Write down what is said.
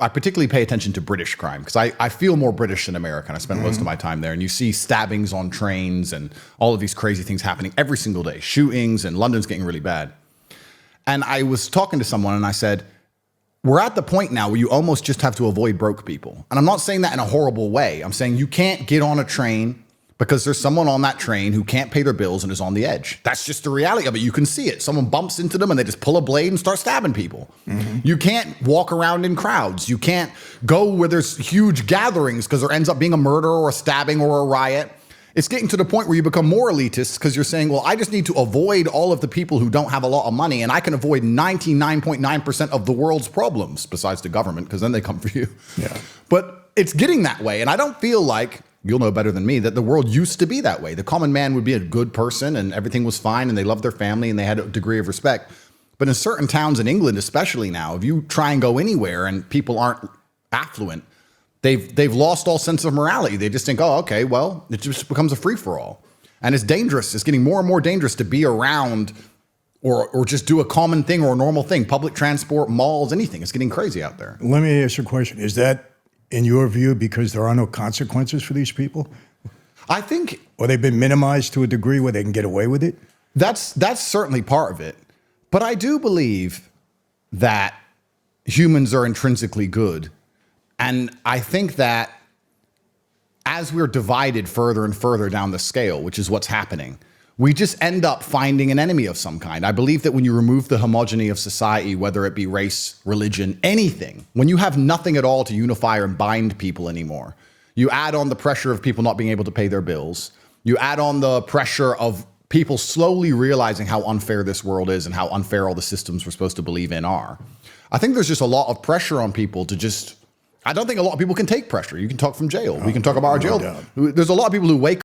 I particularly pay attention to British crime because I feel more British than American. I spent most of my time there, and you see stabbings on trains and all of these crazy things happening every single day, shootings, and London's getting really bad. And I was talking to someone and I said, we're at the point now where you almost just have to avoid broke people. And I'm not saying that in a horrible way. I'm saying you can't get on a train because there's someone on that train who can't pay their bills and is on the edge. That's just the reality of it. You can see it. Someone bumps into them and they just pull a blade and start stabbing people. You can't walk around in crowds. You can't go where there's huge gatherings because there ends up being a murder or a stabbing or a riot. It's getting to the point where you become more elitist because you're saying, well, I just need to avoid all of the people who don't have a lot of money, and I can avoid 99.9% of the world's problems, besides the government, because then they come for you. Yeah. But it's getting that way, and I don't feel like, you'll know better than me, that the world used to be that way. The common man would be a good person, and everything was fine, and they loved their family, and they had a degree of respect. But in certain towns in England, especially now, if you try and go anywhere and people aren't affluent, They've lost all sense of morality. They just think, oh, okay, well, it just becomes a free-for-all. And it's dangerous. It's getting more and more dangerous to be around or just do a common thing or a normal thing. Public transport, malls, anything. It's getting crazy out there. Let me ask you a question. Is that, in your view, because there are no consequences for these people? I think... Or they've been minimized to a degree where they can get away with it? That's certainly part of it. But I do believe that humans are intrinsically good. And I think that as we're divided further and further down the scale, which is what's happening, we just end up finding an enemy of some kind. I believe that when you remove the homogeny of society, whether it be race, religion, anything, when you have nothing at all to unify or bind people anymore, you add on the pressure of people not being able to pay their bills. You add on the pressure of people slowly realizing how unfair this world is and how unfair all the systems we're supposed to believe in are. I think there's just a lot of pressure on people to just... I don't think a lot of people can take pressure. You can talk from jail. We can talk about our jail. There's a lot of people who wake